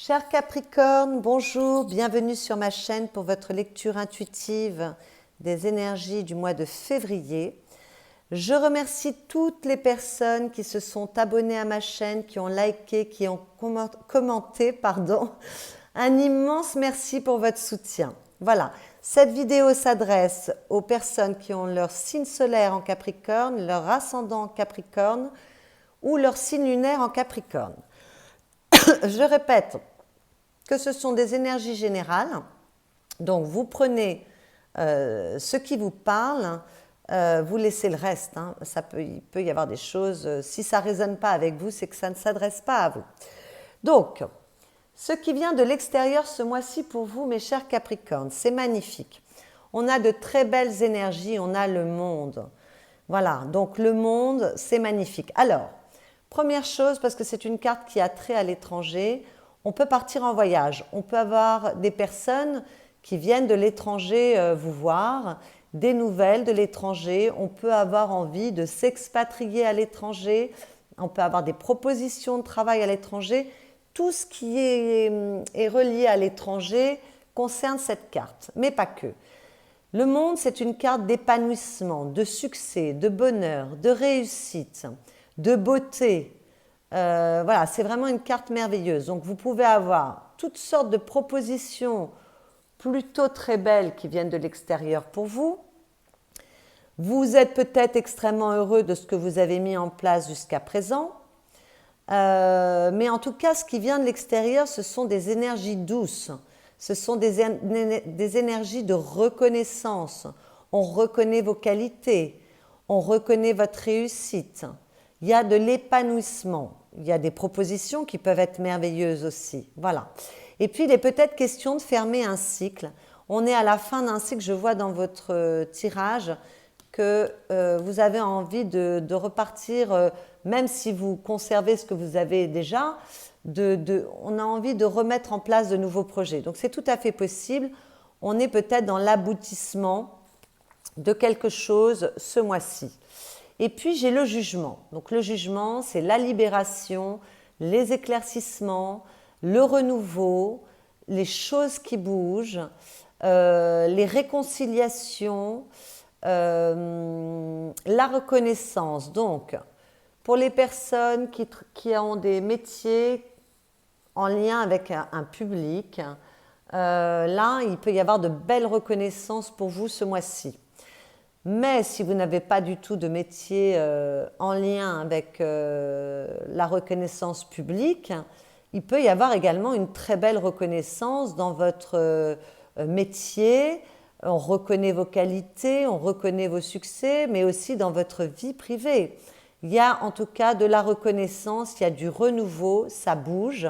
Chers Capricorne, bonjour, bienvenue sur ma chaîne pour votre lecture intuitive des énergies du mois de février. Je remercie toutes les personnes qui se sont abonnées à ma chaîne, qui ont liké, qui ont commenté, pardon. Un immense merci pour votre soutien. Voilà, cette vidéo s'adresse aux personnes qui ont leur signe solaire en Capricorne, leur ascendant en Capricorne ou leur signe lunaire en Capricorne. Je répète que ce sont des énergies générales, donc vous prenez ce qui vous parle, vous laissez le reste, hein. Il peut y avoir des choses, si ça ne résonne pas avec vous, c'est que ça ne s'adresse pas à vous. Donc, ce qui vient de l'extérieur ce mois-ci pour vous, mes chers Capricornes, c'est magnifique. On a de très belles énergies, on a le monde. Voilà, donc le monde, c'est magnifique. Alors, première chose, parce que c'est une carte qui a trait à l'étranger, on peut partir en voyage. On peut avoir des personnes qui viennent de l'étranger vous voir, des nouvelles de l'étranger. On peut avoir envie de s'expatrier à l'étranger. On peut avoir des propositions de travail à l'étranger. Tout ce qui est relié à l'étranger concerne cette carte, mais pas que. Le monde, c'est une carte d'épanouissement, de succès, de bonheur, de réussite, de beauté. Voilà, c'est vraiment une carte merveilleuse. Donc, vous pouvez avoir toutes sortes de propositions plutôt très belles qui viennent de l'extérieur pour vous. Vous êtes peut-être extrêmement heureux de ce que vous avez mis en place jusqu'à présent. Mais en tout cas, ce qui vient de l'extérieur, ce sont des énergies douces. Ce sont des énergies de reconnaissance. On reconnaît vos qualités. On reconnaît votre réussite. Il y a de l'épanouissement. Il y a des propositions qui peuvent être merveilleuses aussi. Voilà. Et puis, il est peut-être question de fermer un cycle. On est à la fin d'un cycle. Je vois dans votre tirage que vous avez envie de repartir, même si vous conservez ce que vous avez déjà, on a envie de remettre en place de nouveaux projets. Donc, c'est tout à fait possible. On est peut-être dans l'aboutissement de quelque chose ce mois-ci. Et puis, j'ai le jugement. Donc, le jugement, c'est la libération, les éclaircissements, le renouveau, les choses qui bougent, les réconciliations, la reconnaissance. Donc, pour les personnes qui ont des métiers en lien avec un public, là, il peut y avoir de belles reconnaissances pour vous ce mois-ci. Mais si vous n'avez pas du tout de métier en lien avec la reconnaissance publique, il peut y avoir également une très belle reconnaissance dans votre métier. On reconnaît vos qualités, on reconnaît vos succès, mais aussi dans votre vie privée. Il y a en tout cas de la reconnaissance, il y a du renouveau, ça bouge.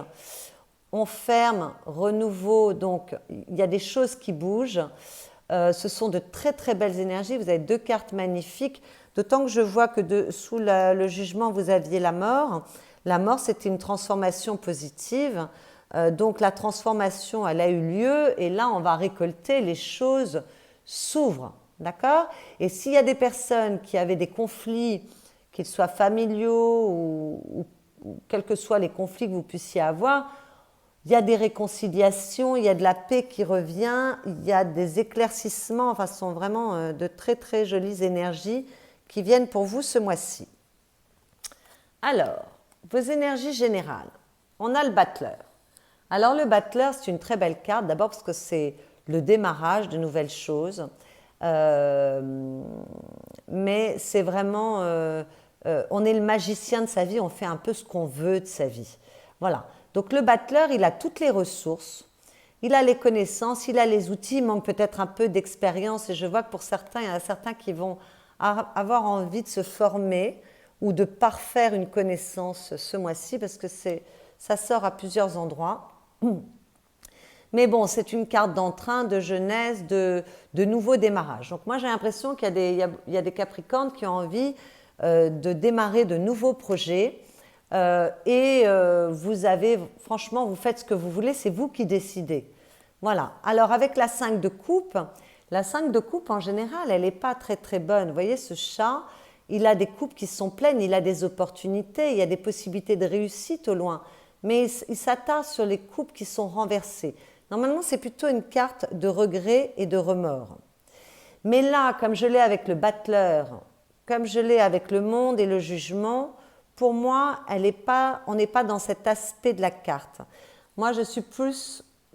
On ferme, renouveau, donc il y a des choses qui bougent. Ce sont de très très belles énergies. Vous avez deux cartes magnifiques, d'autant que je vois que sous le jugement, vous aviez la mort. La mort, c'était une transformation positive. Donc la transformation, elle a eu lieu et là, on va récolter, les choses s'ouvrent. D'accord? Et s'il y a des personnes qui avaient des conflits, qu'ils soient familiaux ou quels que soient les conflits que vous puissiez avoir, il y a des réconciliations, il y a de la paix qui revient, il y a des éclaircissements, enfin ce sont vraiment de très très jolies énergies qui viennent pour vous ce mois-ci. Alors, vos énergies générales. On a le battleur. Alors le battleur, c'est une très belle carte, d'abord parce que c'est le démarrage de nouvelles choses, mais c'est vraiment, on est le magicien de sa vie, on fait un peu ce qu'on veut de sa vie. Voilà. Donc le battleur, il a toutes les ressources, il a les connaissances, il a les outils, il manque peut-être un peu d'expérience. Et je vois que pour certains, il y en a certains qui vont avoir envie de se former ou de parfaire une connaissance ce mois-ci parce que ça sort à plusieurs endroits. Mais bon, c'est une carte d'entrain, de jeunesse, de nouveau démarrage. Donc moi, j'ai l'impression qu'il y a des Capricornes qui ont envie de démarrer de nouveaux projets. Vous avez, franchement, vous faites ce que vous voulez, c'est vous qui décidez. Voilà. Alors, avec la 5 de coupe en général, elle n'est pas très très bonne. Vous voyez, ce chat, il a des coupes qui sont pleines, il a des opportunités, il y a des possibilités de réussite au loin. mais il s'attarde sur les couples qui sont renversés. Normalement, c'est plutôt une carte de regret et de remords. Mais là, comme je l'ai avec le battleur, comme je l'ai avec le monde et le jugement, pour moi, on n'est pas dans cet aspect de la carte. Moi,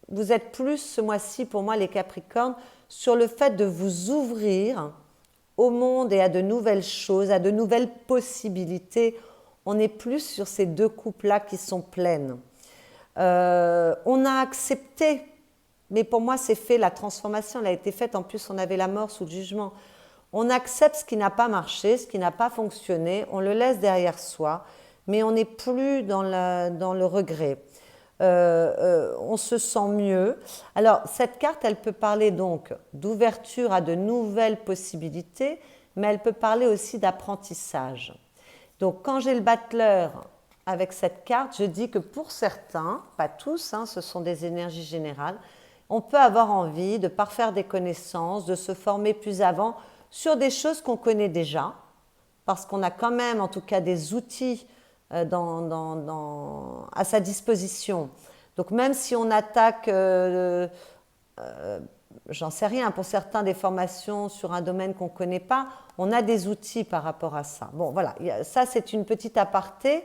vous êtes plus ce mois-ci, pour moi, les Capricornes, sur le fait de vous ouvrir au monde et à de nouvelles choses, à de nouvelles possibilités. On est plus sur ces deux coupes-là qui sont pleines. On a accepté, mais pour moi c'est fait, la transformation elle a été faite, en plus on avait la mort sous le jugement. On accepte ce qui n'a pas marché, ce qui n'a pas fonctionné, on le laisse derrière soi, mais on n'est plus dans le regret. On se sent mieux. Alors cette carte elle peut parler donc d'ouverture à de nouvelles possibilités, mais elle peut parler aussi d'apprentissage. Donc quand j'ai le battleur avec cette carte, je dis que pour certains, pas tous, ce sont des énergies générales, on peut avoir envie de parfaire des connaissances, de se former plus avant sur des choses qu'on connaît déjà, parce qu'on a quand même en tout cas des outils à sa disposition. Donc même si on attaque, j'en sais rien, pour certains des formations sur un domaine qu'on ne connaît pas, on a des outils par rapport à ça. Bon voilà, ça c'est une petite aparté,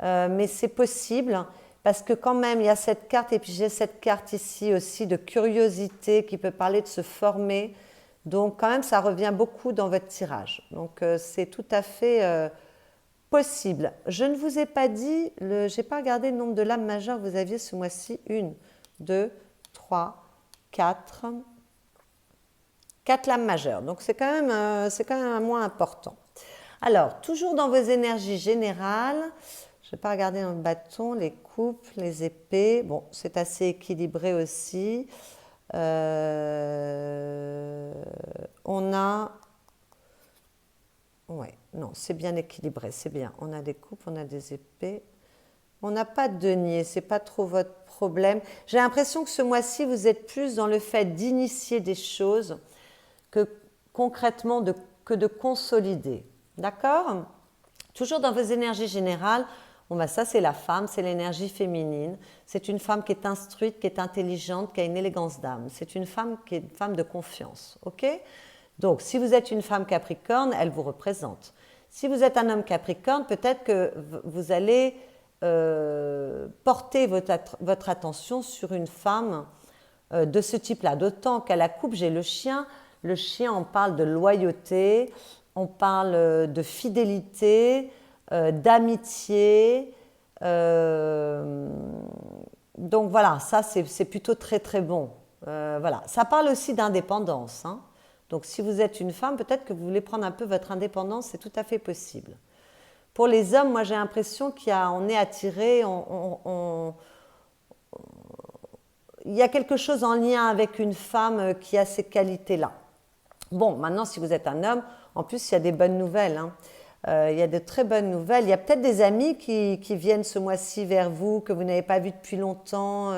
mais c'est possible parce que quand même il y a cette carte et puis j'ai cette carte ici aussi de curiosité qui peut parler de se former. Donc quand même ça revient beaucoup dans votre tirage. Donc c'est tout à fait possible. Je ne vous ai pas dit, je n'ai pas regardé le nombre de lames majeures que vous aviez ce mois-ci. 1, 2, 3, 4. 4 lames majeures. Donc c'est quand même un mois important. Alors, toujours dans vos énergies générales, je ne vais pas regarder dans le bâton, les coupes, les épées. Bon, c'est assez équilibré aussi. On a... Ouais, non, c'est bien équilibré, c'est bien. On a des coupes, on a des épées. On n'a pas de denier, c'est pas trop votre problème. J'ai l'impression que ce mois-ci, vous êtes plus dans le fait d'initier des choses que concrètement que de consolider. D'accord? Toujours dans vos énergies générales, ça c'est la femme, c'est l'énergie féminine. C'est une femme qui est instruite, qui est intelligente, qui a une élégance d'âme. C'est une femme qui est une femme de confiance. Ok? Donc, si vous êtes une femme Capricorne, elle vous représente. Si vous êtes un homme Capricorne, peut-être que vous allez porter votre attention sur une femme de ce type-là. D'autant qu'à la coupe, j'ai le chien. Le chien, on parle de loyauté, on parle de fidélité, d'amitié. Donc voilà, ça c'est plutôt très très bon. Voilà. Ça parle aussi d'indépendance. Donc si vous êtes une femme, peut-être que vous voulez prendre un peu votre indépendance, c'est tout à fait possible. Pour les hommes, moi j'ai l'impression qu'on est attiré, il y a quelque chose en lien avec une femme qui a ces qualités-là. Bon, maintenant si vous êtes un homme, en plus il y a des bonnes nouvelles. Il y a de très bonnes nouvelles. Il y a peut-être des amis qui viennent ce mois-ci vers vous, que vous n'avez pas vus depuis longtemps,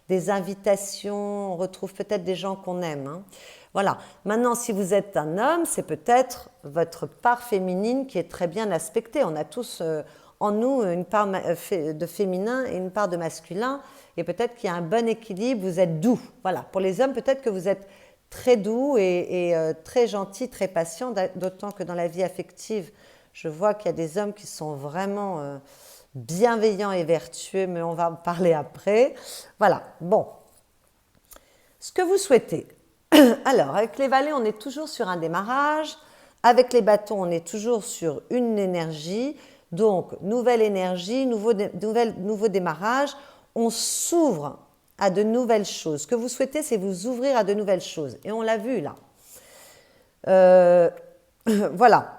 des invitations, on retrouve peut-être des gens qu'on aime. Voilà. Maintenant, si vous êtes un homme, c'est peut-être votre part féminine qui est très bien aspectée. On a tous en nous une part de féminin et une part de masculin, et peut-être qu'il y a un bon équilibre, vous êtes doux. Voilà. Pour les hommes, peut-être que vous êtes très doux et très gentil, très patient, d'autant que dans la vie affective, je vois qu'il y a des hommes qui sont vraiment bienveillants et vertueux, mais on va en parler après. Voilà, bon. Ce que vous souhaitez. Alors, avec les valets, on est toujours sur un démarrage. Avec les bâtons, on est toujours sur une énergie. Donc, nouvelle énergie, nouveau démarrage. On s'ouvre à de nouvelles choses. Ce que vous souhaitez, c'est vous ouvrir à de nouvelles choses. Et on l'a vu là. Voilà.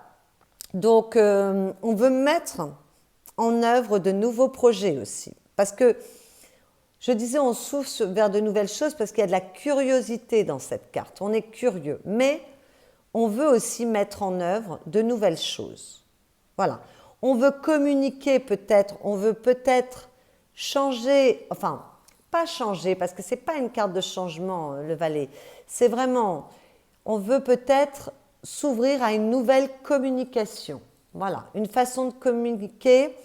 Donc, on veut mettre en œuvre de nouveaux projets aussi. Parce que, je disais, on s'ouvre vers de nouvelles choses parce qu'il y a de la curiosité dans cette carte. On est curieux. Mais on veut aussi mettre en œuvre de nouvelles choses. Voilà. On veut communiquer peut-être, on veut peut-être changer, enfin, pas changer, parce que ce n'est pas une carte de changement, le valet. C'est vraiment, on veut peut-être s'ouvrir à une nouvelle communication. Voilà, une façon de communiquer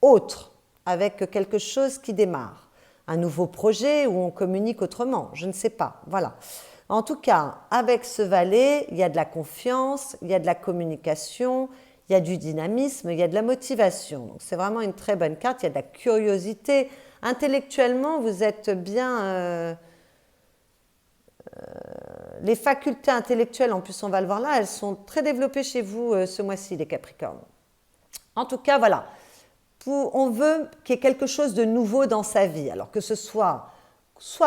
autre, avec quelque chose qui démarre. Un nouveau projet où on communique autrement, je ne sais pas. Voilà. En tout cas, avec ce valet, il y a de la confiance, il y a de la communication, il y a du dynamisme, il y a de la motivation. Donc c'est vraiment une très bonne carte, il y a de la curiosité. Intellectuellement, vous êtes bien... les facultés intellectuelles, en plus on va le voir là, elles sont très développées chez vous ce mois-ci, les Capricornes. En tout cas, voilà. On veut qu'il y ait quelque chose de nouveau dans sa vie. Alors que ce soit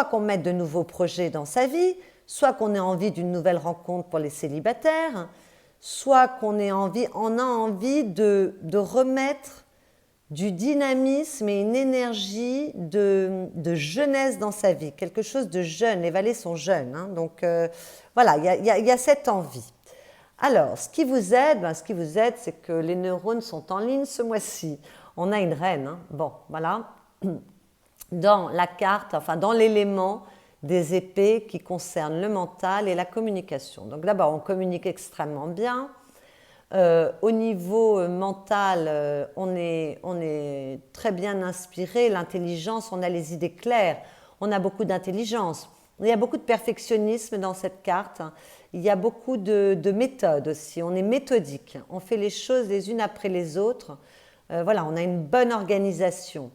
qu'on mette de nouveaux projets dans sa vie, soit qu'on ait envie d'une nouvelle rencontre pour les célibataires, soit on a envie de remettre du dynamisme et une énergie de jeunesse dans sa vie, quelque chose de jeune. Les valets sont jeunes, hein, donc voilà, il y a cette envie. Alors, ce qui vous aide, c'est que les neurones sont en ligne ce mois-ci. On a une reine, hein. Bon, voilà, dans la carte, enfin dans l'élément des épées qui concerne le mental et la communication. Donc d'abord, on communique extrêmement bien. Au niveau mental, on est très bien inspiré, l'intelligence, on a les idées claires, on a beaucoup d'intelligence. Il y a beaucoup de perfectionnisme dans cette carte. Il y a beaucoup de méthodes aussi. On est méthodique. On fait les choses les unes après les autres. Voilà, on a une bonne organisation.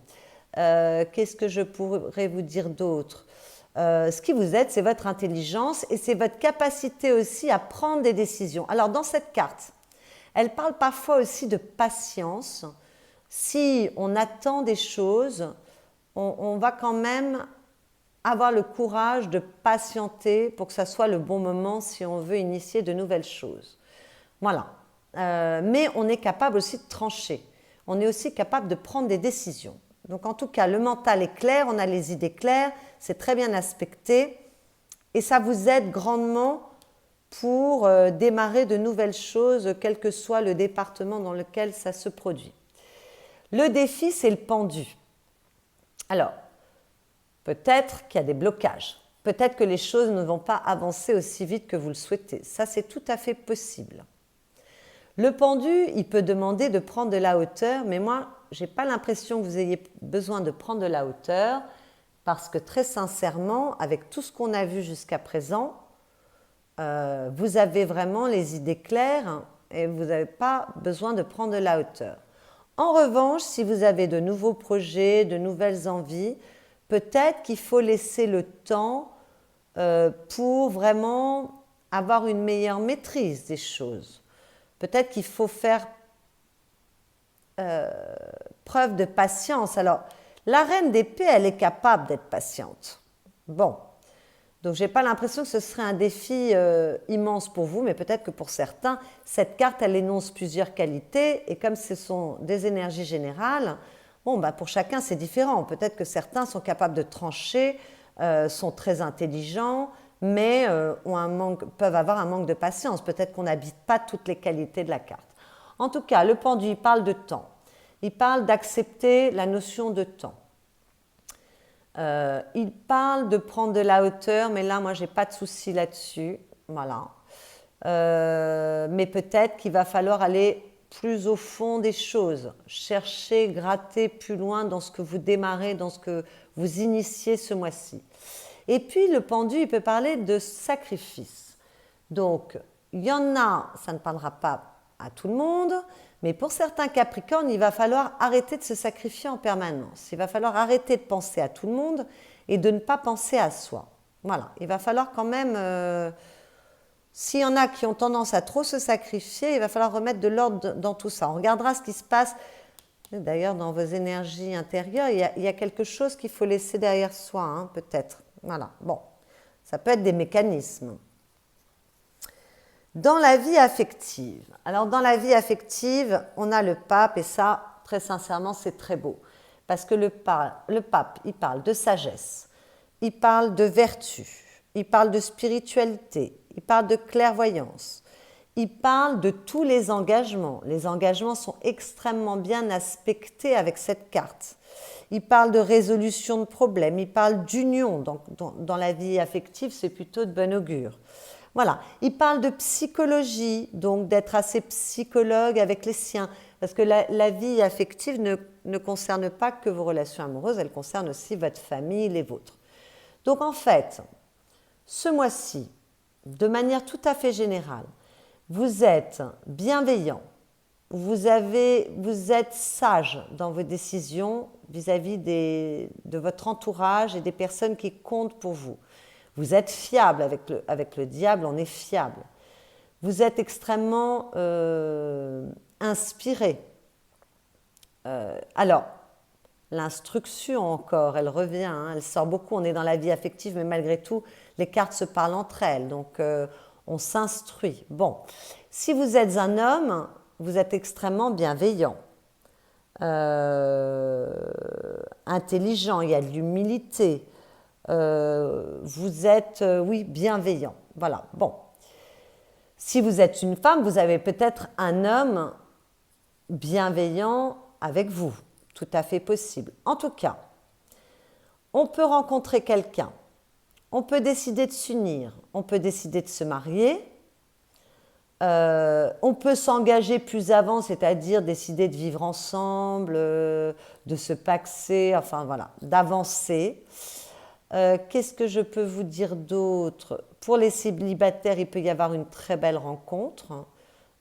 Qu'est-ce que je pourrais vous dire d'autre ? Ce qui vous aide, c'est votre intelligence et c'est votre capacité aussi à prendre des décisions. Alors, dans cette carte, elle parle parfois aussi de patience. Si on attend des choses, on va quand même avoir le courage de patienter pour que ça soit le bon moment si on veut initier de nouvelles choses. Voilà. Mais on est capable aussi de trancher. On est aussi capable de prendre des décisions. Donc en tout cas, le mental est clair, on a les idées claires, c'est très bien aspecté et ça vous aide grandement pour démarrer de nouvelles choses, quel que soit le département dans lequel ça se produit. Le défi, c'est le pendu. Alors, peut-être qu'il y a des blocages. Peut-être que les choses ne vont pas avancer aussi vite que vous le souhaitez. Ça, c'est tout à fait possible. Le pendu, il peut demander de prendre de la hauteur, mais moi, je n'ai pas l'impression que vous ayez besoin de prendre de la hauteur parce que très sincèrement, avec tout ce qu'on a vu jusqu'à présent, vous avez vraiment les idées claires et vous n'avez pas besoin de prendre de la hauteur. En revanche, si vous avez de nouveaux projets, de nouvelles envies, peut-être qu'il faut laisser le temps pour vraiment avoir une meilleure maîtrise des choses. Peut-être qu'il faut faire preuve de patience. Alors, la reine d'épée, elle est capable d'être patiente. Bon, donc je n'ai pas l'impression que ce serait un défi immense pour vous, mais peut-être que pour certains, cette carte, elle énonce plusieurs qualités, et comme ce sont des énergies générales, bon, bah pour chacun, c'est différent. Peut-être que certains sont capables de trancher, sont très intelligents, mais peuvent avoir un manque de patience. Peut-être qu'on n'habite pas toutes les qualités de la carte. En tout cas, le pendu, il parle de temps. Il parle d'accepter la notion de temps. Il parle de prendre de la hauteur, mais là, moi, je n'ai pas de souci là-dessus. Voilà. Mais peut-être qu'il va falloir aller plus au fond des choses, chercher, gratter plus loin dans ce que vous démarrez, dans ce que vous initiez ce mois-ci. Et puis, le pendu, il peut parler de sacrifice. Donc, il y en a, ça ne parlera pas à tout le monde, mais pour certains Capricornes, il va falloir arrêter de se sacrifier en permanence. Il va falloir arrêter de penser à tout le monde et de ne pas penser à soi. Voilà, il va falloir quand même, s'il y en a qui ont tendance à trop se sacrifier, il va falloir remettre de l'ordre dans tout ça. On regardera ce qui se passe. D'ailleurs, dans vos énergies intérieures, il y a quelque chose qu'il faut laisser derrière soi, hein, peut-être. Voilà, bon, ça peut être des mécanismes. Dans la vie affective, alors dans la vie affective, on a le pape et ça, très sincèrement, c'est très beau. Parce que le pape, il parle de sagesse, il parle de vertu, il parle de spiritualité, il parle de clairvoyance, il parle de tous les engagements. Les engagements sont extrêmement bien aspectés avec cette carte. Il parle de résolution de problèmes, il parle d'union. Dans la vie affective, c'est plutôt de bon augure. Voilà, il parle de psychologie, donc d'être assez psychologue avec les siens. Parce que la vie affective ne concerne pas que vos relations amoureuses, elle concerne aussi votre famille, les vôtres. Donc en fait, ce mois-ci, de manière tout à fait générale, vous êtes bienveillant, vous êtes sage dans vos décisions vis-à-vis de votre entourage et des personnes qui comptent pour vous. Vous êtes fiable avec le diable, on est fiable. Vous êtes extrêmement inspiré. Alors, l'instruction encore, elle revient, hein, elle sort beaucoup, on est dans la vie affective, mais malgré tout, les cartes se parlent entre elles, donc on s'instruit. Bon, si vous êtes un homme, vous êtes extrêmement bienveillant, intelligent, il y a de l'humilité, vous êtes, oui, bienveillant. Voilà, bon. Si vous êtes une femme, vous avez peut-être un homme bienveillant avec vous. Tout à fait possible. En tout cas, on peut rencontrer quelqu'un, on peut décider de s'unir, on peut décider de se marier, on peut s'engager plus avant, c'est-à-dire décider de vivre ensemble, de se paxer, enfin voilà, d'avancer. Qu'est-ce que je peux vous dire d'autre? Pour les célibataires, il peut y avoir une très belle rencontre.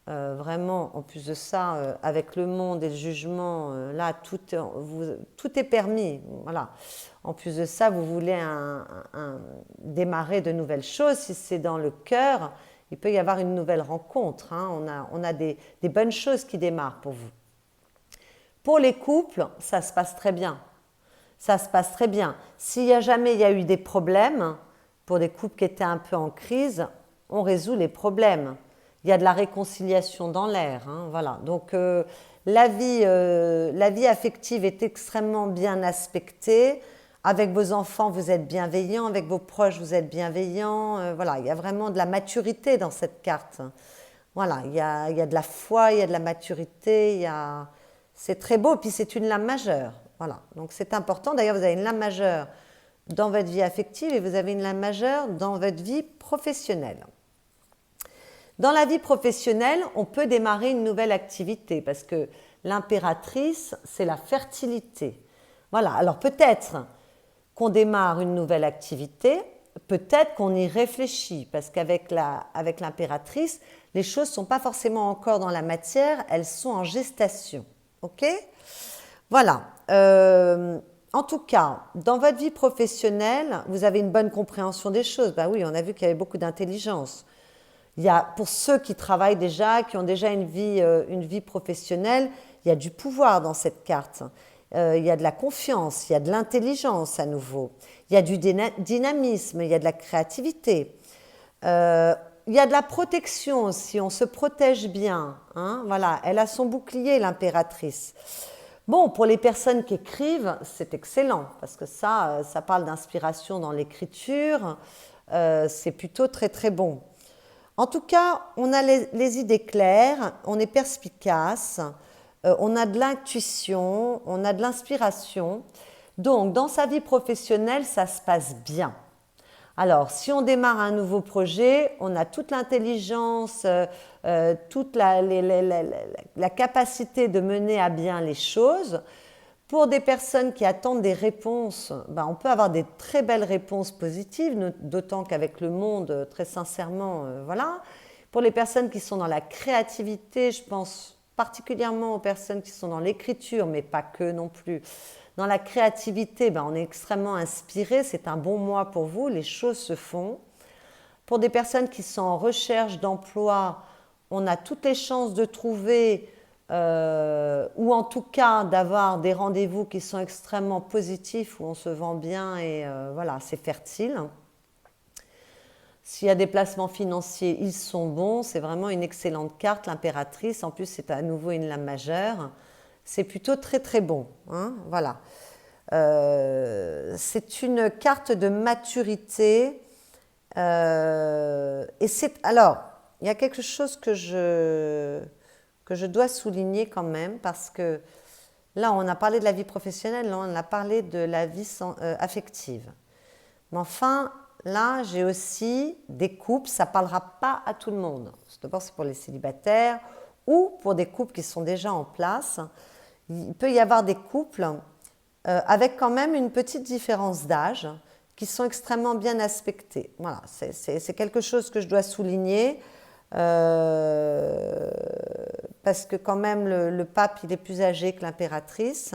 Vraiment, en plus de ça, avec le monde et le jugement, là, tout est permis. Voilà. En plus de ça, vous voulez démarrer de nouvelles choses. Si c'est dans le cœur, il peut y avoir une nouvelle rencontre. Hein. On a des bonnes choses qui démarrent pour vous. Pour les couples, ça se passe très bien. Ça se passe très bien. S'il y a jamais il y a eu des problèmes, pour des couples qui étaient un peu en crise, on résout les problèmes. Il y a de la réconciliation dans l'air. Hein, voilà. Donc, la vie affective est extrêmement bien aspectée. Avec vos enfants, vous êtes bienveillant. Avec vos proches, vous êtes bienveillant. Voilà, il y a vraiment de la maturité dans cette carte. Voilà, il y a de la foi, il y a de la maturité. C'est très beau. Puis, c'est une lame majeure. Voilà, donc c'est important. D'ailleurs, vous avez une lame majeure dans votre vie affective et vous avez une lame majeure dans votre vie professionnelle. Dans la vie professionnelle, on peut démarrer une nouvelle activité parce que l'impératrice, c'est la fertilité. Voilà, alors peut-être qu'on démarre une nouvelle activité, peut-être qu'on y réfléchit parce qu'avec l'impératrice, les choses ne sont pas forcément encore dans la matière, elles sont en gestation. Ok ? Voilà. En tout cas, dans votre vie professionnelle, vous avez une bonne compréhension des choses. Ben oui, on a vu qu'il y avait beaucoup d'intelligence. Il y a, pour ceux qui travaillent déjà, qui ont déjà une vie professionnelle, il y a du pouvoir dans cette carte. Il y a de la confiance, il y a de l'intelligence à nouveau. Il y a du dynamisme, il y a de la créativité. Il y a de la protection aussi, on se protège bien. Hein, voilà, elle a son bouclier, l'impératrice. Bon, pour les personnes qui écrivent, c'est excellent, parce que ça parle d'inspiration dans l'écriture, c'est plutôt très très bon. En tout cas, on a les idées claires, on est perspicace, on a de l'intuition, on a de l'inspiration. Donc, dans sa vie professionnelle, ça se passe bien. Alors, si on démarre un nouveau projet, on a toute l'intelligence, toute la capacité de mener à bien les choses. Pour des personnes qui attendent des réponses, ben on peut avoir des très belles réponses positives, d'autant qu'avec le monde, très sincèrement, voilà. Pour les personnes qui sont dans la créativité, je pense particulièrement aux personnes qui sont dans l'écriture, mais pas que non plus. Dans la créativité, ben on est extrêmement inspiré, c'est un bon mois pour vous, les choses se font. Pour des personnes qui sont en recherche d'emploi, on a toutes les chances de trouver, ou en tout cas d'avoir des rendez-vous qui sont extrêmement positifs, où on se vend bien et voilà, c'est fertile. S'il y a des placements financiers, ils sont bons, c'est vraiment une excellente carte, l'impératrice, en plus c'est à nouveau une lame majeure. C'est plutôt très très bon. Hein, voilà. C'est une carte de maturité. Et c'est alors, il y a quelque chose que je dois souligner quand même parce que là, on a parlé de la vie professionnelle, là, on a parlé de la vie affective. Mais enfin, là, j'ai aussi des couples, ça ne parlera pas à tout le monde. D'abord, c'est pour les célibataires ou pour des couples qui sont déjà en place, il peut y avoir des couples avec quand même une petite différence d'âge qui sont extrêmement bien aspectés. Voilà, c'est quelque chose que je dois souligner parce que quand même le pape il est plus âgé que l'impératrice.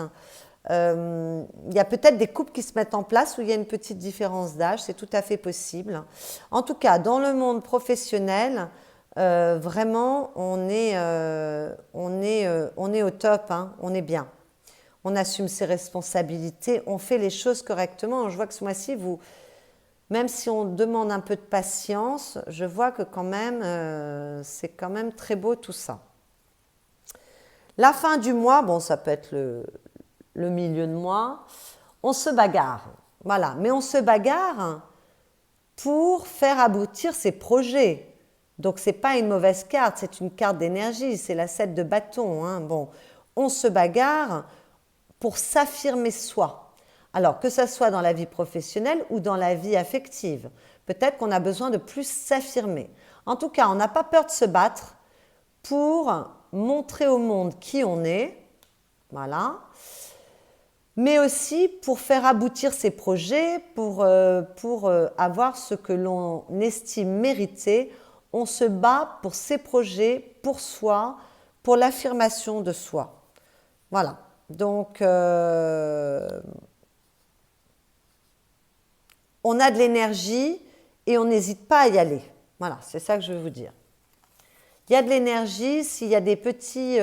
Il y a peut-être des couples qui se mettent en place où il y a une petite différence d'âge, c'est tout à fait possible. En tout cas, dans le monde professionnel, vraiment, on est au top, hein, on est bien. On assume ses responsabilités, on fait les choses correctement. Je vois que ce mois-ci, même si on demande un peu de patience, je vois que quand même, c'est quand même très beau tout ça. La fin du mois, bon, ça peut être le milieu de mois, on se bagarre. Voilà, mais on se bagarre pour faire aboutir ses projets. Donc, ce n'est pas une mauvaise carte, c'est une carte d'énergie, c'est la 7 de bâton. Hein. Bon, on se bagarre pour s'affirmer soi. Alors, que ce soit dans la vie professionnelle ou dans la vie affective. Peut-être qu'on a besoin de plus s'affirmer. En tout cas, on n'a pas peur de se battre pour montrer au monde qui on est. Voilà. Mais aussi pour faire aboutir ses projets, pour avoir ce que l'on estime mériter. On se bat pour ses projets, pour soi, pour l'affirmation de soi. Voilà. Donc, on a de l'énergie et on n'hésite pas à y aller. Voilà, c'est ça que je veux vous dire. Il y a de l'énergie, s'il y a des petits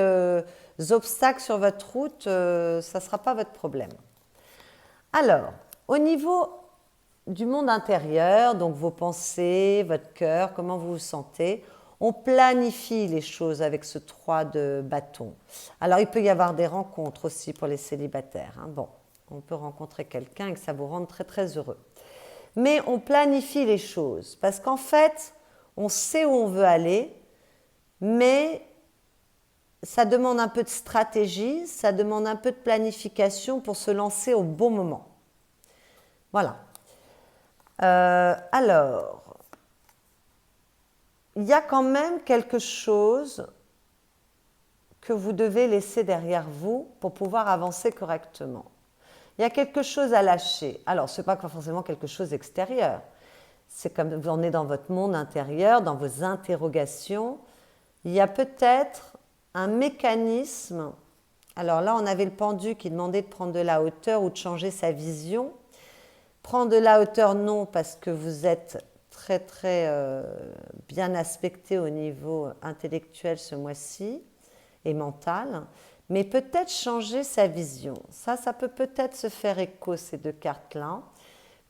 obstacles sur votre route, ça ne sera pas votre problème. Alors, au niveau du monde intérieur, donc vos pensées, votre cœur, comment vous vous sentez, on planifie les choses avec ce 3 de bâton. Alors, il peut y avoir des rencontres aussi pour les célibataires. Hein. Bon, on peut rencontrer quelqu'un et que ça vous rende très très heureux. Mais on planifie les choses parce qu'en fait, on sait où on veut aller, mais ça demande un peu de stratégie, ça demande un peu de planification pour se lancer au bon moment. Voilà. Alors, il y a quand même quelque chose que vous devez laisser derrière vous pour pouvoir avancer correctement. Il y a quelque chose à lâcher. Alors, ce n'est pas forcément quelque chose d'extérieur. C'est comme vous en êtes dans votre monde intérieur, dans vos interrogations. Il y a peut-être un mécanisme. Alors là, on avait le pendu qui demandait de prendre de la hauteur ou de changer sa vision. Prendre de la hauteur, non, parce que vous êtes très très bien aspecté au niveau intellectuel ce mois-ci et mental, mais peut-être changer sa vision. Ça peut peut-être se faire écho, ces deux cartes-là.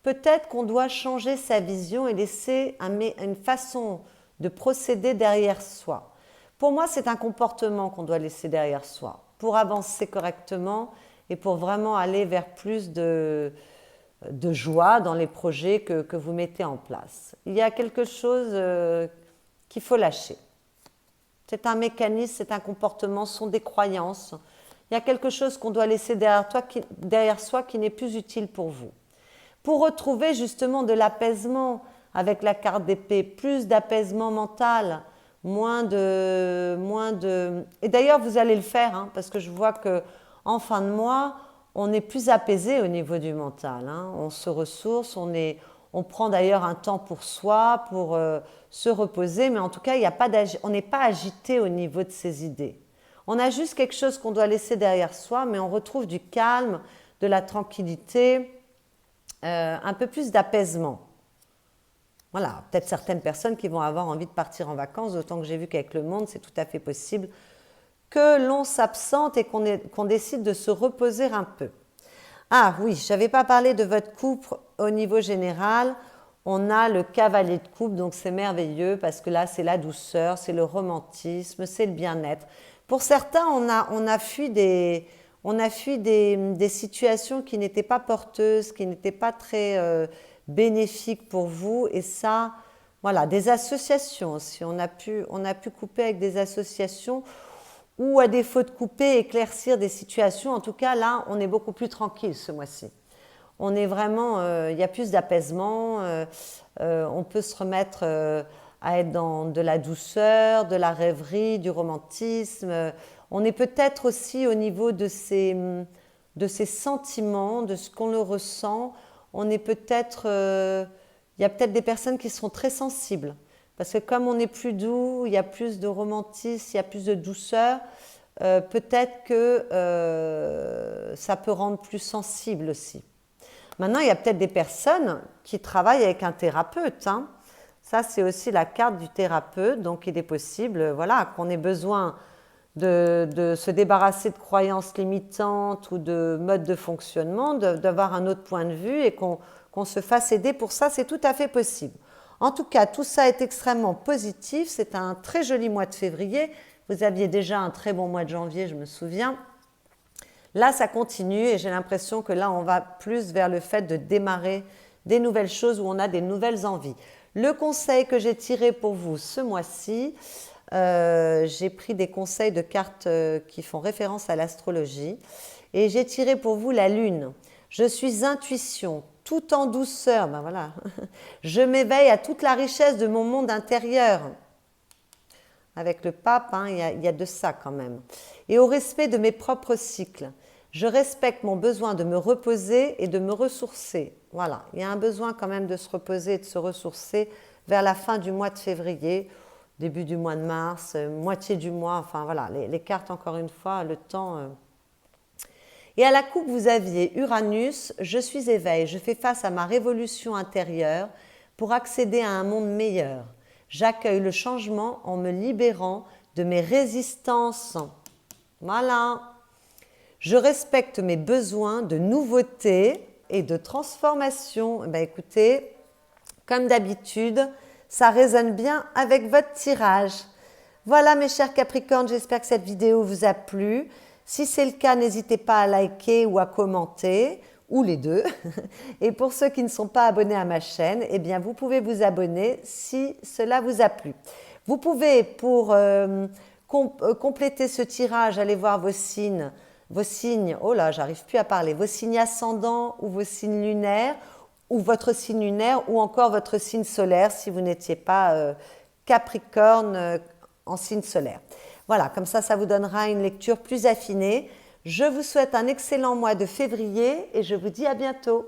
Peut-être qu'on doit changer sa vision et laisser une façon de procéder derrière soi. Pour moi, c'est un comportement qu'on doit laisser derrière soi pour avancer correctement et pour vraiment aller vers plus de joie dans les projets que vous mettez en place. Il y a quelque chose qu'il faut lâcher. C'est un mécanisme, c'est un comportement, ce sont des croyances. Il y a quelque chose qu'on doit laisser derrière soi qui n'est plus utile pour vous. Pour retrouver justement de l'apaisement avec la carte d'épée, plus d'apaisement mental, moins de... Et d'ailleurs, vous allez le faire, hein, parce que je vois qu'en fin de mois, on est plus apaisé au niveau du mental. Hein. On se ressource, on prend d'ailleurs un temps pour soi, pour se reposer, mais en tout cas, on n'est pas agité au niveau de ses idées. On a juste quelque chose qu'on doit laisser derrière soi, mais on retrouve du calme, de la tranquillité, un peu plus d'apaisement. Voilà, peut-être certaines personnes qui vont avoir envie de partir en vacances, d'autant que j'ai vu qu'avec le monde, c'est tout à fait possible que l'on s'absente et qu'on décide de se reposer un peu. Ah oui, je n'avais pas parlé de votre couple au niveau général. On a le cavalier de coupe, donc c'est merveilleux parce que là, c'est la douceur, c'est le romantisme, c'est le bien-être. Pour certains, on a fui des situations qui n'étaient pas porteuses, qui n'étaient pas très bénéfiques pour vous. Et ça, voilà, des associations aussi. On a pu couper avec des associations ou à défaut de couper, éclaircir des situations. En tout cas, là, on est beaucoup plus tranquille ce mois-ci. On est vraiment, il y a plus d'apaisement, on peut se remettre à être dans de la douceur, de la rêverie, du romantisme. On est peut-être aussi au niveau de ces sentiments, de ce qu'on le ressent. On est peut-être, il y a peut-être des personnes qui sont très sensibles. Parce que comme on est plus doux, il y a plus de romantisme, il y a plus de douceur, peut-être que ça peut rendre plus sensible aussi. Maintenant, il y a peut-être des personnes qui travaillent avec un thérapeute, hein. Ça, c'est aussi la carte du thérapeute. Donc, il est possible, voilà, qu'on ait besoin de se débarrasser de croyances limitantes ou de modes de fonctionnement, d'avoir un autre point de vue et qu'on se fasse aider pour ça, c'est tout à fait possible. En tout cas, tout ça est extrêmement positif. C'est un très joli mois de février. Vous aviez déjà un très bon mois de janvier, je me souviens. Là, ça continue et j'ai l'impression que là, on va plus vers le fait de démarrer des nouvelles choses où on a des nouvelles envies. Le conseil que j'ai tiré pour vous ce mois-ci, j'ai pris des conseils de cartes qui font référence à l'astrologie et j'ai tiré pour vous la lune. Je suis intuition, tout en douceur, ben voilà. Je m'éveille à toute la richesse de mon monde intérieur. Avec le pape, hein, il y a de ça quand même. Et au respect de mes propres cycles. Je respecte mon besoin de me reposer et de me ressourcer. Voilà, il y a un besoin quand même de se reposer et de se ressourcer vers la fin du mois de février, début du mois de mars, moitié du mois, enfin voilà, les cartes encore une fois, le temps. Et à la coupe, vous aviez Uranus, je suis éveil, je fais face à ma révolution intérieure pour accéder à un monde meilleur. J'accueille le changement en me libérant de mes résistances. Voilà. Je respecte mes besoins de nouveauté et de transformation. Ben écoutez, comme d'habitude, ça résonne bien avec votre tirage. Voilà mes chers Capricornes, j'espère que cette vidéo vous a plu. Si c'est le cas, n'hésitez pas à liker ou à commenter, ou les deux. Et pour ceux qui ne sont pas abonnés à ma chaîne, eh bien vous pouvez vous abonner si cela vous a plu. Vous pouvez, pour compléter ce tirage, aller voir vos signes, oh là, j'arrive plus à parler, vos signes ascendants ou vos signes lunaires, ou votre signe lunaire, ou encore votre signe solaire si vous n'étiez pas Capricorne en signe solaire. Voilà, comme ça vous donnera une lecture plus affinée. Je vous souhaite un excellent mois de février et je vous dis à bientôt.